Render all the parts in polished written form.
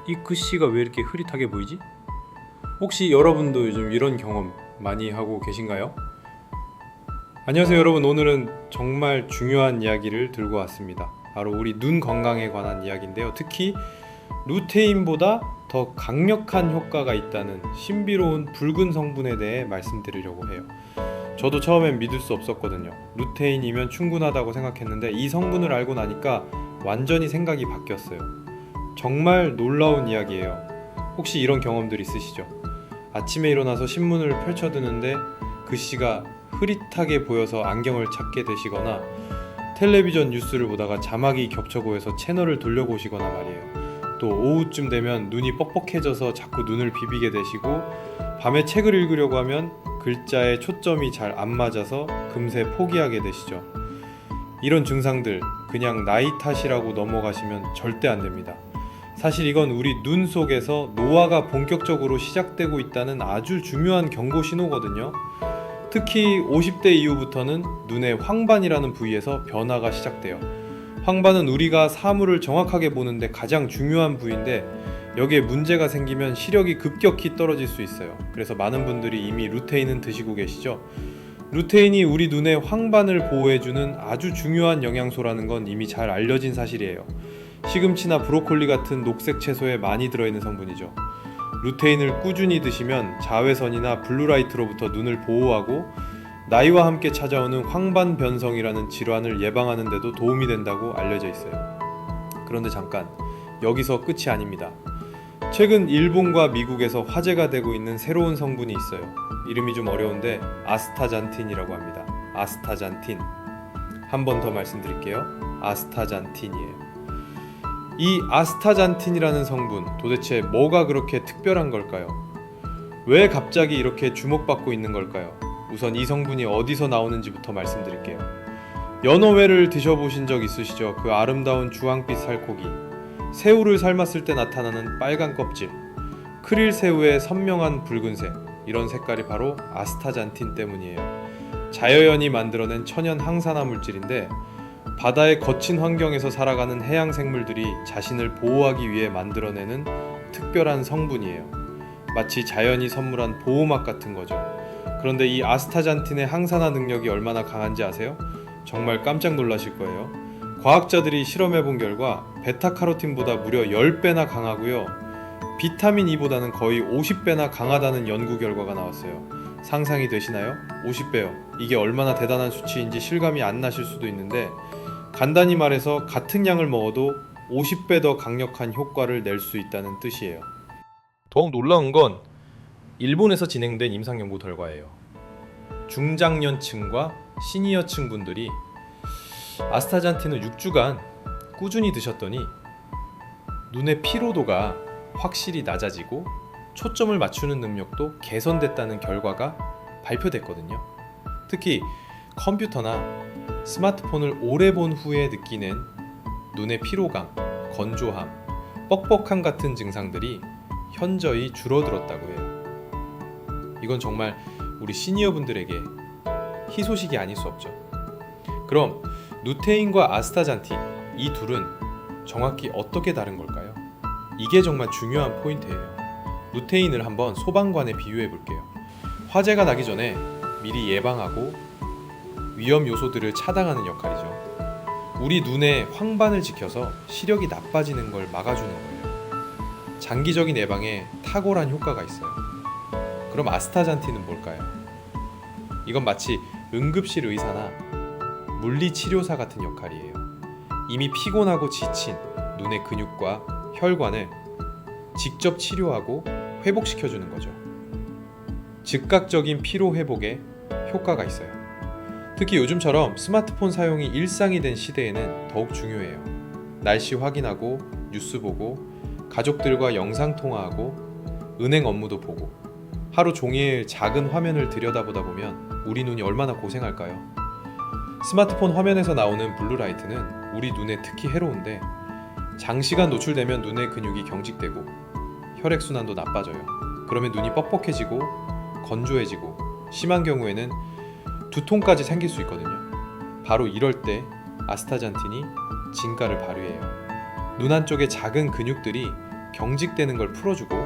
이 글씨가 왜 이렇게 흐릿하게 보이지? 혹시 여러분도 요즘 이런 경험 많이 하고 계신가요? 안녕하세요 여러분, 오늘은 정말 중요한 이야기를 들고 왔습니다. 바로 우리 눈 건강에 관한 이야기인데요. 특히 루테인보다 더 강력한 효과가 있다는 신비로운 붉은 성분에 대해 말씀드리려고 해요. 저도 처음엔 믿을 수 없었거든요. 루테인이면 충분하다고 생각했는데 이 성분을 알고 나니까 완전히 생각이 바뀌었어요. 정말 놀라운 이야기예요. 혹시 이런 경험들 있으시죠? 아침에 일어나서 신문을 펼쳐드는데 글씨가 흐릿하게 보여서 안경을 찾게 되시거나 텔레비전 뉴스를 보다가 자막이 겹쳐보여서 채널을 돌려보시거나 말이에요. 또 오후쯤 되면 눈이 뻑뻑해져서 자꾸 눈을 비비게 되시고, 밤에 책을 읽으려고 하면 글자에 초점이 잘 안 맞아서 금세 포기하게 되시죠. 이런 증상들 그냥 나이 탓이라고 넘어가시면 절대 안 됩니다. 사실 이건 우리 눈 속에서 노화가 본격적으로 시작되고 있다는 아주 중요한 경고 신호거든요. 특히 50대 이후부터는 눈의 황반이라는 부위에서 변화가 시작돼요. 황반은 우리가 사물을 정확하게 보는데 가장 중요한 부위인데, 여기에 문제가 생기면 시력이 급격히 떨어질 수 있어요. 그래서 많은 분들이 이미 루테인은 드시고 계시죠? 루테인이 우리 눈의 황반을 보호해주는 아주 중요한 영양소라는 건 이미 잘 알려진 사실이에요. 시금치나 브로콜리 같은 녹색 채소에 많이 들어있는 성분이죠. 루테인을 꾸준히 드시면 자외선이나 블루라이트로부터 눈을 보호하고 나이와 함께 찾아오는 황반 변성이라는 질환을 예방하는 데도 도움이 된다고 알려져 있어요. 그런데 잠깐, 여기서 끝이 아닙니다. 최근 일본과 미국에서 화제가 되고 있는 새로운 성분이 있어요. 이름이 좀 어려운데 아스타잔틴이라고 합니다. 아스타잔틴. 한 번 더 말씀드릴게요. 아스타잔틴이에요. 이 아스타잔틴이라는 성분, 도대체 뭐가 그렇게 특별한 걸까요? 왜 갑자기 이렇게 주목받고 있는 걸까요? 우선 이 성분이 어디서 나오는지부터 말씀드릴게요. 연어회를 드셔보신 적 있으시죠? 그 아름다운 주황빛 살코기, 새우를 삶았을 때 나타나는 빨간 껍질, 크릴 새우의 선명한 붉은색, 이런 색깔이 바로 아스타잔틴 때문이에요. 자연이 만들어낸 천연 항산화 물질인데, 바다의 거친 환경에서 살아가는 해양 생물들이 자신을 보호하기 위해 만들어내는 특별한 성분이에요. 마치 자연이 선물한 보호막 같은 거죠. 그런데 이 아스타잔틴의 항산화 능력이 얼마나 강한지 아세요? 정말 깜짝 놀라실 거예요. 과학자들이 실험해본 결과 베타카로틴보다 무려 10배나 강하고요, 비타민 E보다는 거의 50배나 강하다는 연구 결과가 나왔어요. 상상이 되시나요? 50배요. 이게 얼마나 대단한 수치인지 실감이 안 나실 수도 있는데, 간단히 말해서 같은 양을 먹어도 50배 더 강력한 효과를 낼 수 있다는 뜻이에요. 더욱 놀라운 건 일본에서 진행된 임상 연구 결과예요. 중장년층과 시니어층 분들이 아스타잔틴을 6주간 꾸준히 드셨더니 눈의 피로도가 확실히 낮아지고 초점을 맞추는 능력도 개선됐다는 결과가 발표됐거든요. 특히 컴퓨터나 스마트폰을 오래 본 후에 느끼는 눈의 피로감, 건조함, 뻑뻑함 같은 증상들이 현저히 줄어들었다고 해요. 이건 정말 우리 시니어분들에게 희소식이 아닐 수 없죠. 그럼 루테인과 아스타잔틴, 이 둘은 정확히 어떻게 다른 걸까요? 이게 정말 중요한 포인트예요. 루테인을 한번 소방관에 비유해 볼게요. 화재가 나기 전에 미리 예방하고 위험 요소들을 차단하는 역할이죠. 우리 눈의 황반을 지켜서 시력이 나빠지는 걸 막아주는 거예요. 장기적인 예방에 탁월한 효과가 있어요. 그럼 아스타잔틴은 뭘까요? 이건 마치 응급실 의사나 물리치료사 같은 역할이에요. 이미 피곤하고 지친 눈의 근육과 혈관을 직접 치료하고 회복시켜주는 거죠. 즉각적인 피로 회복에 효과가 있어요. 특히 요즘처럼 스마트폰 사용이 일상이 된 시대에는 더욱 중요해요. 날씨 확인하고 뉴스 보고 가족들과 영상 통화하고 은행 업무도 보고 하루 종일 작은 화면을 들여다보다 보면 우리 눈이 얼마나 고생할까요? 스마트폰 화면에서 나오는 블루라이트는 우리 눈에 특히 해로운데, 장시간 노출되면 눈의 근육이 경직되고 혈액순환도 나빠져요. 그러면 눈이 뻑뻑해지고 건조해지고 심한 경우에는 두통까지 생길 수 있거든요. 바로 이럴 때 아스타잔틴이 진가를 발휘해요. 눈 안쪽의 작은 근육들이 경직되는 걸 풀어주고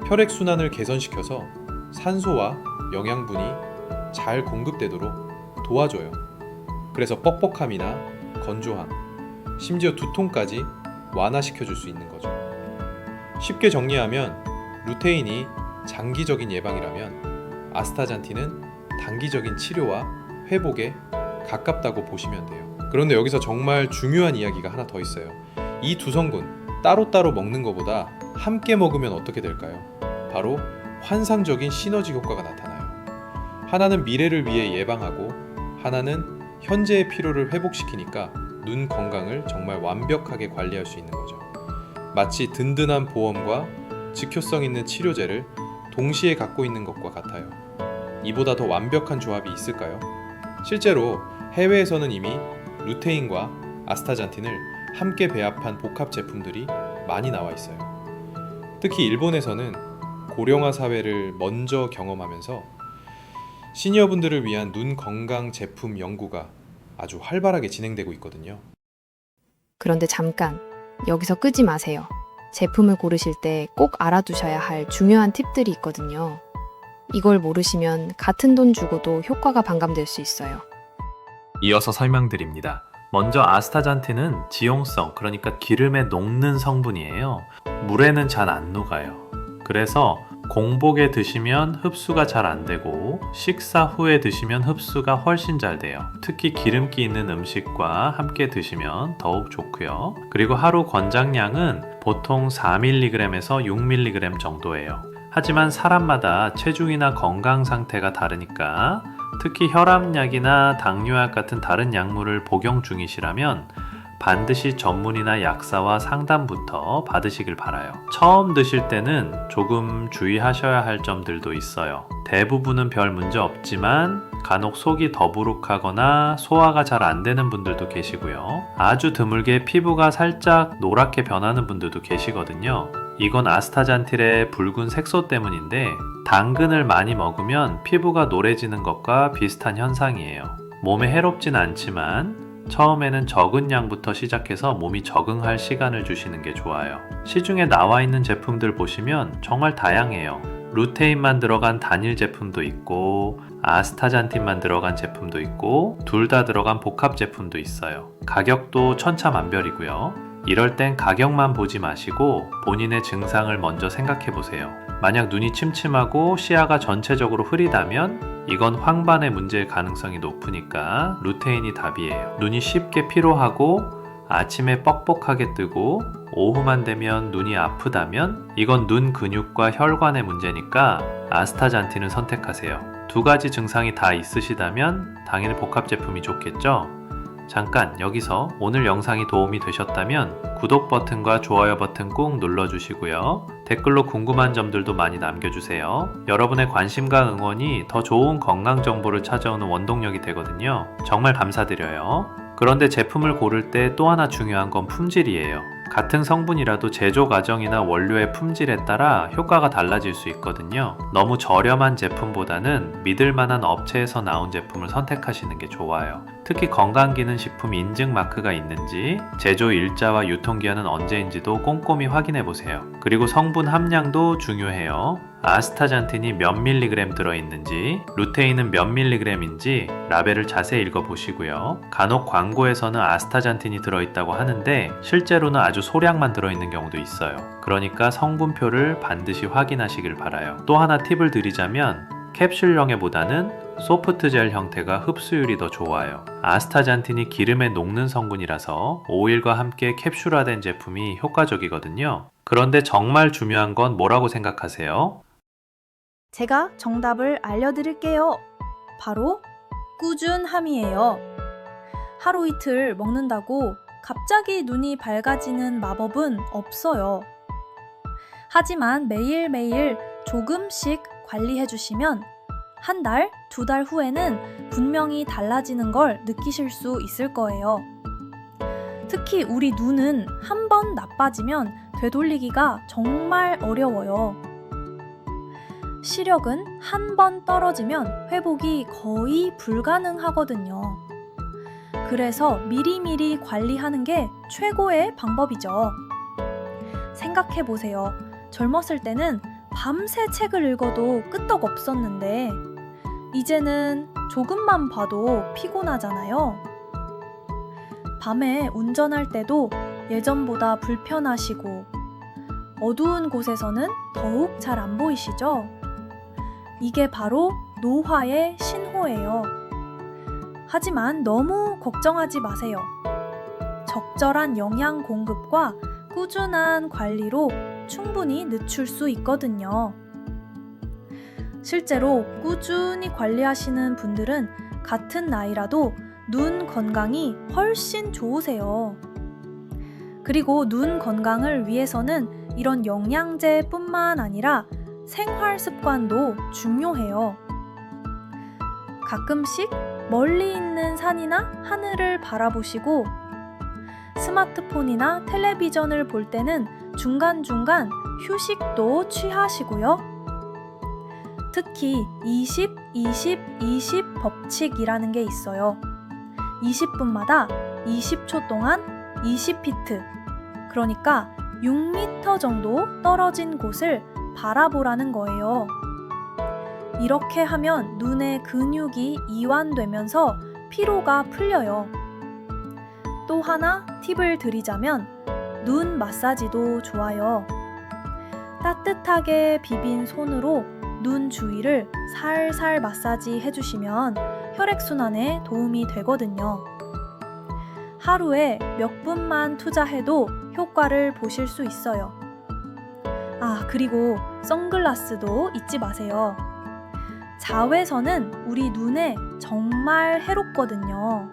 혈액순환을 개선시켜서 산소와 영양분이 잘 공급되도록 도와줘요. 그래서 뻑뻑함이나 건조함, 심지어 두통까지 완화시켜줄 수 있는 거죠. 쉽게 정리하면 루테인이 장기적인 예방이라면 아스타잔틴은 단기적인 치료와 회복에 가깝다고 보시면 돼요. 그런데 여기서 정말 중요한 이야기가 하나 더 있어요. 이 두 성분 따로따로 먹는 것보다 함께 먹으면 어떻게 될까요? 바로 환상적인 시너지 효과가 나타나요. 하나는 미래를 위해 예방하고 하나는 현재의 피로를 회복시키니까 눈 건강을 정말 완벽하게 관리할 수 있는 거죠. 마치 든든한 보험과 즉효성 있는 치료제를 동시에 갖고 있는 것과 같아요. 이보다 더 완벽한 조합이 있을까요? 실제로 해외에서는 이미 루테인과 아스타잔틴을 함께 배합한 복합 제품들이 많이 나와 있어요. 특히 일본에서는 고령화 사회를 먼저 경험하면서 시니어분들을 위한 눈 건강 제품 연구가 아주 활발하게 진행되고 있거든요. 그런데 잠깐, 여기서 끄지 마세요. 제품을 고르실 때 꼭 알아두셔야 할 중요한 팁들이 있거든요. 이걸 모르시면 같은 돈 주고도 효과가 반감될 수 있어요. 이어서 설명드립니다. 먼저 아스타잔틴은 지용성, 그러니까 기름에 녹는 성분이에요. 물에는 잘 안 녹아요. 그래서 공복에 드시면 흡수가 잘 안 되고 식사 후에 드시면 흡수가 훨씬 잘 돼요. 특히 기름기 있는 음식과 함께 드시면 더욱 좋고요. 그리고 하루 권장량은 보통 4mg에서 6mg 정도예요. 하지만 사람마다 체중이나 건강 상태가 다르니까 특히 혈압약이나 당뇨약 같은 다른 약물을 복용 중이시라면 반드시 전문의나 약사와 상담부터 받으시길 바라요. 처음 드실 때는 조금 주의하셔야 할 점들도 있어요. 대부분은 별 문제 없지만 간혹 속이 더부룩하거나 소화가 잘 안 되는 분들도 계시고요. 아주 드물게 피부가 살짝 노랗게 변하는 분들도 계시거든요. 이건 아스타잔틴의 붉은 색소 때문인데 당근을 많이 먹으면 피부가 노래지는 것과 비슷한 현상이에요. 몸에 해롭진 않지만 처음에는 적은 양부터 시작해서 몸이 적응할 시간을 주시는 게 좋아요. 시중에 나와 있는 제품들 보시면 정말 다양해요. 루테인만 들어간 단일 제품도 있고 아스타잔틴만 들어간 제품도 있고 둘 다 들어간 복합 제품도 있어요. 가격도 천차만별이고요. 이럴 땐 가격만 보지 마시고 본인의 증상을 먼저 생각해 보세요. 만약 눈이 침침하고 시야가 전체적으로 흐리다면 이건 황반의 문제일 가능성이 높으니까 루테인이 답이에요. 눈이 쉽게 피로하고 아침에 뻑뻑하게 뜨고 오후만 되면 눈이 아프다면 이건 눈 근육과 혈관의 문제니까 아스타잔틴을 선택하세요. 두 가지 증상이 다 있으시다면 당연히 복합 제품이 좋겠죠? 잠깐 여기서 오늘 영상이 도움이 되셨다면 구독 버튼과 좋아요 버튼 꾹 눌러주시고요. 댓글로 궁금한 점들도 많이 남겨주세요. 여러분의 관심과 응원이 더 좋은 건강 정보를 찾아오는 원동력이 되거든요. 정말 감사드려요. 그런데 제품을 고를 때 또 하나 중요한 건 품질이에요. 같은 성분이라도 제조 과정이나 원료의 품질에 따라 효과가 달라질 수 있거든요. 너무 저렴한 제품보다는 믿을 만한 업체에서 나온 제품을 선택하시는 게 좋아요. 특히 건강기능식품 인증 마크가 있는지, 제조 일자와 유통기한은 언제인지도 꼼꼼히 확인해 보세요. 그리고 성분 함량도 중요해요. 아스타잔틴이 몇 밀리그램 들어있는지, 루테인은 몇 밀리그램인지 라벨을 자세히 읽어보시고요. 간혹 광고에서는 아스타잔틴이 들어있다고 하는데 실제로는 아주 소량만 들어있는 경우도 있어요. 그러니까 성분표를 반드시 확인하시길 바라요. 또 하나 팁을 드리자면 캡슐형보다는 소프트젤 형태가 흡수율이 더 좋아요. 아스타잔틴이 기름에 녹는 성분이라서 오일과 함께 캡슐화된 제품이 효과적이거든요. 그런데 정말 중요한 건 뭐라고 생각하세요? 제가 정답을 알려드릴게요. 바로 꾸준함이에요. 하루 이틀 먹는다고 갑자기 눈이 밝아지는 마법은 없어요. 하지만 매일매일 조금씩 관리해주시면 한 달, 두 달 후에는 분명히 달라지는 걸 느끼실 수 있을 거예요. 특히 우리 눈은 한 번 나빠지면 되돌리기가 정말 어려워요. 시력은 한 번 떨어지면 회복이 거의 불가능하거든요. 그래서 미리미리 관리하는 게 최고의 방법이죠. 생각해 보세요. 젊었을 때는 밤새 책을 읽어도 끄떡 없었는데 이제는 조금만 봐도 피곤하잖아요. 밤에 운전할 때도 예전보다 불편하시고 어두운 곳에서는 더욱 잘 안 보이시죠? 이게 바로 노화의 신호예요. 하지만 너무 걱정하지 마세요. 적절한 영양 공급과 꾸준한 관리로 충분히 늦출 수 있거든요. 실제로 꾸준히 관리하시는 분들은 같은 나이라도 눈 건강이 훨씬 좋으세요. 그리고 눈 건강을 위해서는 이런 영양제뿐만 아니라 생활 습관도 중요해요. 가끔씩 멀리 있는 산이나 하늘을 바라보시고 스마트폰이나 텔레비전을 볼 때는 중간중간 휴식도 취하시고요. 특히 20, 20, 20 법칙이라는 게 있어요. 20분마다 20초 동안 20피트, 그러니까 6m 정도 떨어진 곳을 바라보라는 거예요. 이렇게 하면 눈의 근육이 이완되면서 피로가 풀려요. 또 하나 팁을 드리자면 눈 마사지도 좋아요. 따뜻하게 비빈 손으로 눈 주위를 살살 마사지 해주시면 혈액순환에 도움이 되거든요. 하루에 몇 분만 투자해도 효과를 보실 수 있어요. 그리고 선글라스도 잊지 마세요. 자외선은 우리 눈에 정말 해롭거든요.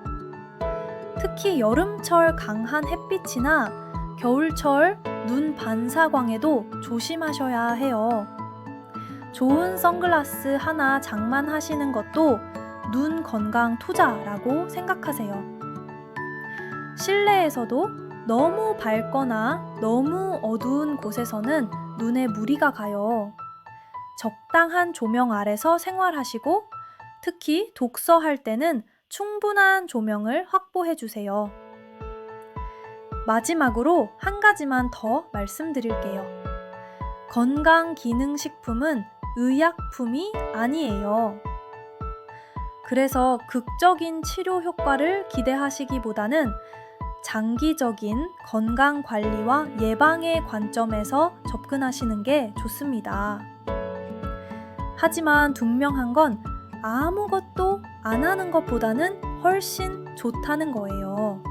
특히 여름철 강한 햇빛이나 겨울철 눈 반사광에도 조심하셔야 해요. 좋은 선글라스 하나 장만하시는 것도 눈 건강 투자라고 생각하세요. 실내에서도 너무 밝거나 너무 어두운 곳에서는 눈에 무리가 가요. 적당한 조명 아래서 생활하시고 특히 독서할 때는 충분한 조명을 확보해 주세요. 마지막으로 한 가지만 더 말씀드릴게요. 건강기능식품은 의약품이 아니에요. 그래서 극적인 치료 효과를 기대하시기보다는 장기적인 건강 관리와 예방의 관점에서 접근하시는 게 좋습니다. 하지만 분명한 건 아무것도 안 하는 것보다는 훨씬 좋다는 거예요.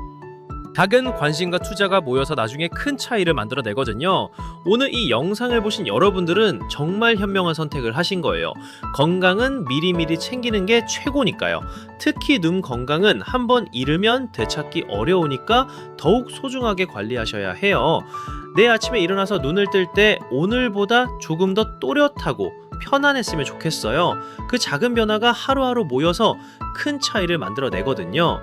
작은 관심과 투자가 모여서 나중에 큰 차이를 만들어내거든요. 오늘 이 영상을 보신 여러분들은 정말 현명한 선택을 하신 거예요. 건강은 미리미리 챙기는 게 최고니까요. 특히 눈 건강은 한번 잃으면 되찾기 어려우니까 더욱 소중하게 관리하셔야 해요. 내일 아침에 일어나서 눈을 뜰 때 오늘보다 조금 더 또렷하고 편안했으면 좋겠어요. 그 작은 변화가 하루하루 모여서 큰 차이를 만들어내거든요.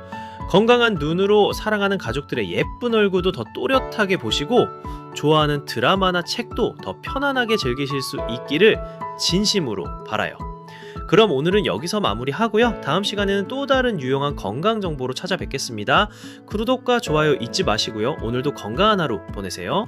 건강한 눈으로 사랑하는 가족들의 예쁜 얼굴도 더 또렷하게 보시고 좋아하는 드라마나 책도 더 편안하게 즐기실 수 있기를 진심으로 바라요. 그럼 오늘은 여기서 마무리하고요. 다음 시간에는 또 다른 유용한 건강 정보로 찾아뵙겠습니다. 구독과 좋아요 잊지 마시고요. 오늘도 건강한 하루 보내세요.